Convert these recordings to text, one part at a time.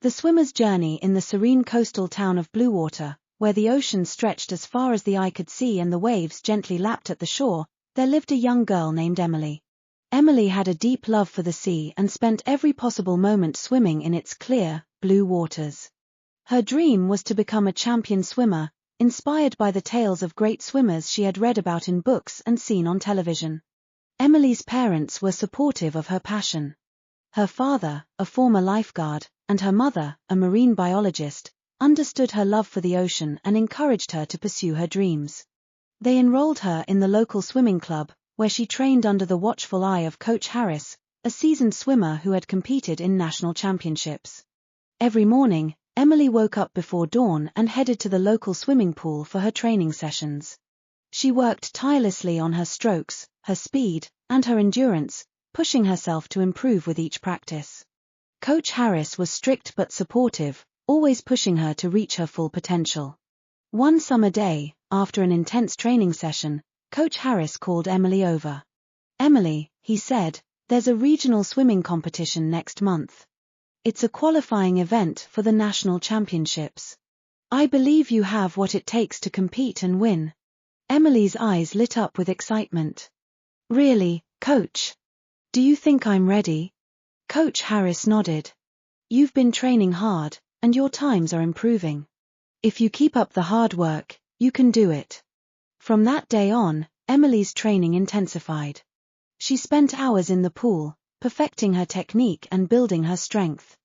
The swimmer's journey in the serene coastal town of Bluewater, where the ocean stretched as far as the eye could see and the waves gently lapped at the shore, there lived a young girl named Emily. Emily had a deep love for the sea and spent every possible moment swimming in its clear, blue waters. Her dream was to become a champion swimmer, inspired by the tales of great swimmers she had read about in books and seen on television. Emily's parents were supportive of her passion. Her father, a former lifeguard, and her mother, a marine biologist, understood her love for the ocean and encouraged her to pursue her dreams. They enrolled her in the local swimming club, where she trained under the watchful eye of Coach Harris, a seasoned swimmer who had competed in national championships. Every morning, Emily woke up before dawn and headed to the local swimming pool for her training sessions. She worked tirelessly on her strokes, her speed, and her endurance, pushing herself to improve with each practice. Coach Harris was strict but supportive, always pushing her to reach her full potential. One summer day, after an intense training session, Coach Harris called Emily over. "Emily," he said, "there's a regional swimming competition next month. It's a qualifying event for the national championships. I believe you have what it takes to compete and win." Emily's eyes lit up with excitement. "Really, Coach? Do you think I'm ready?" Coach Harris nodded. "You've been training hard, and your times are improving. If you keep up the hard work, you can do it." From that day on, Emily's training intensified. She spent hours in the pool, perfecting her technique and building her strength.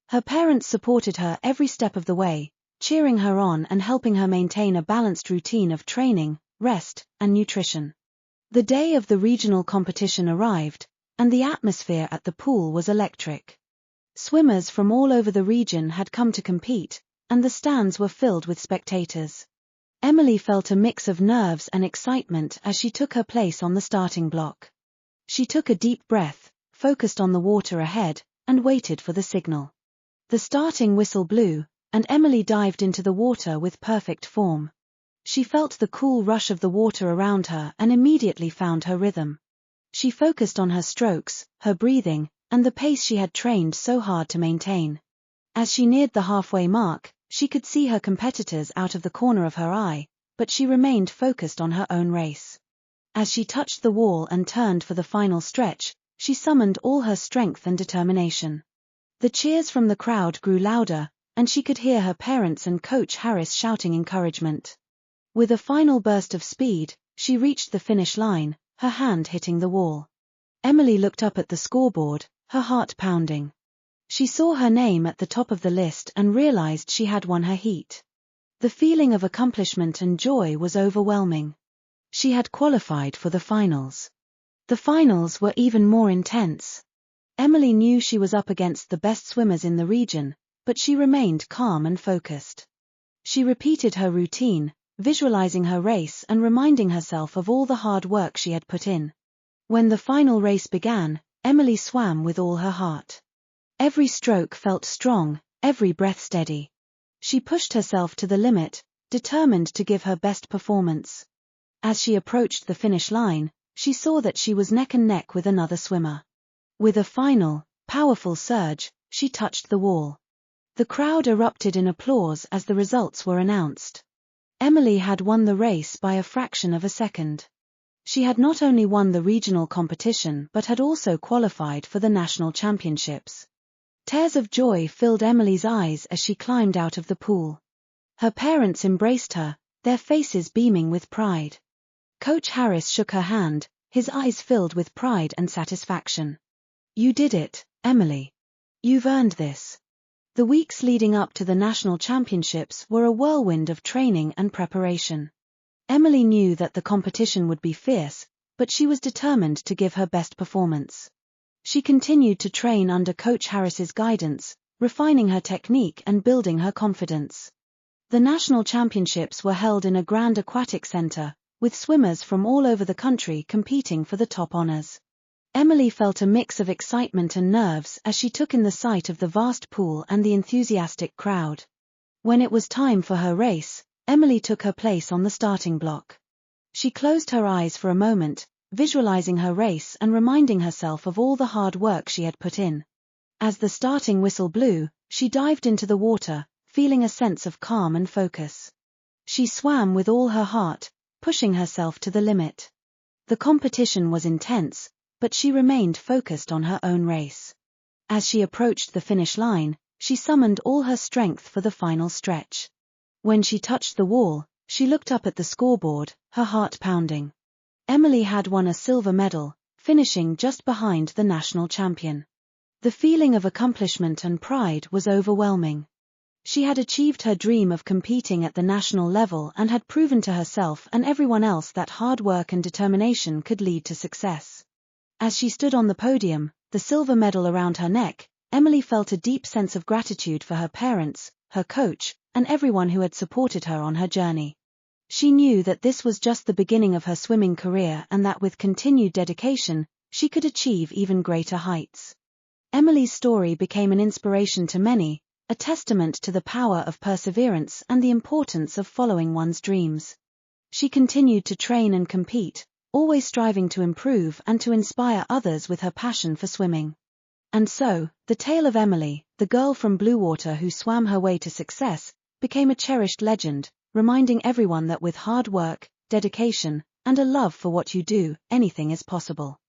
Her parents supported her every step of the way, cheering her on and helping her maintain a balanced routine of training, rest, and nutrition. The day of the regional competition arrived, and the atmosphere at the pool was electric. Swimmers from all over the region had come to compete, and the stands were filled with spectators. Emily felt a mix of nerves and excitement as she took her place on the starting block. She took a deep breath, focused on the water ahead, and waited for the signal. The starting whistle blew, and Emily dived into the water with perfect form. She felt the cool rush of the water around her and immediately found her rhythm. She focused on her strokes, her breathing, and the pace she had trained so hard to maintain. As she neared the halfway mark, she could see her competitors out of the corner of her eye, but she remained focused on her own race. As she touched the wall and turned for the final stretch, she summoned all her strength and determination. The cheers from the crowd grew louder, and she could hear her parents and Coach Harris shouting encouragement. With a final burst of speed, she reached the finish line, her hand hitting the wall. Emily looked up at the scoreboard, her heart pounding. She saw her name at the top of the list and realized she had won her heat. The feeling of accomplishment and joy was overwhelming. She had qualified for the finals. The finals were even more intense. Emily knew she was up against the best swimmers in the region, but she remained calm and focused. She repeated her routine, visualizing her race and reminding herself of all the hard work she had put in. When the final race began, Emily swam with all her heart. Every stroke felt strong, every breath steady. She pushed herself to the limit, determined to give her best performance. As she approached the finish line, she saw that she was neck and neck with another swimmer. With a final, powerful surge, she touched the wall. The crowd erupted in applause as the results were announced. Emily had won the race by a fraction of a second. She had not only won the regional competition but had also qualified for the national championships. Tears of joy filled Emily's eyes as she climbed out of the pool. Her parents embraced her, their faces beaming with pride. Coach Harris shook her hand, his eyes filled with pride and satisfaction. "You did it, Emily. You've earned this." The weeks leading up to the national championships were a whirlwind of training and preparation. Emily knew that the competition would be fierce, but she was determined to give her best performance. She continued to train under Coach Harris's guidance, refining her technique and building her confidence. The national championships were held in a grand aquatic center, with swimmers from all over the country competing for the top honors. Emily felt a mix of excitement and nerves as she took in the sight of the vast pool and the enthusiastic crowd. When it was time for her race, Emily took her place on the starting block. She closed her eyes for a moment, visualizing her race and reminding herself of all the hard work she had put in. As the starting whistle blew, She dived into the water, feeling a sense of calm and focus. She swam with all her heart, pushing herself to the limit. The competition was intense, but she remained focused on her own race. As she approached the finish line, she summoned all her strength for the final stretch. When she touched the wall, she looked up at the scoreboard, her heart pounding. Emily had won a silver medal, finishing just behind the national champion. The feeling of accomplishment and pride was overwhelming. She had achieved her dream of competing at the national level and had proven to herself and everyone else that hard work and determination could lead to success. As she stood on the podium, the silver medal around her neck, Emily felt a deep sense of gratitude for her parents, her coach, and everyone who had supported her on her journey. She knew that this was just the beginning of her swimming career and that with continued dedication, she could achieve even greater heights. Emily's story became an inspiration to many, a testament to the power of perseverance and the importance of following one's dreams. She continued to train and compete, always striving to improve and to inspire others with her passion for swimming. And so, the tale of Emily, the girl from Bluewater who swam her way to success, became a cherished legend, reminding everyone that with hard work, dedication, and a love for what you do, anything is possible.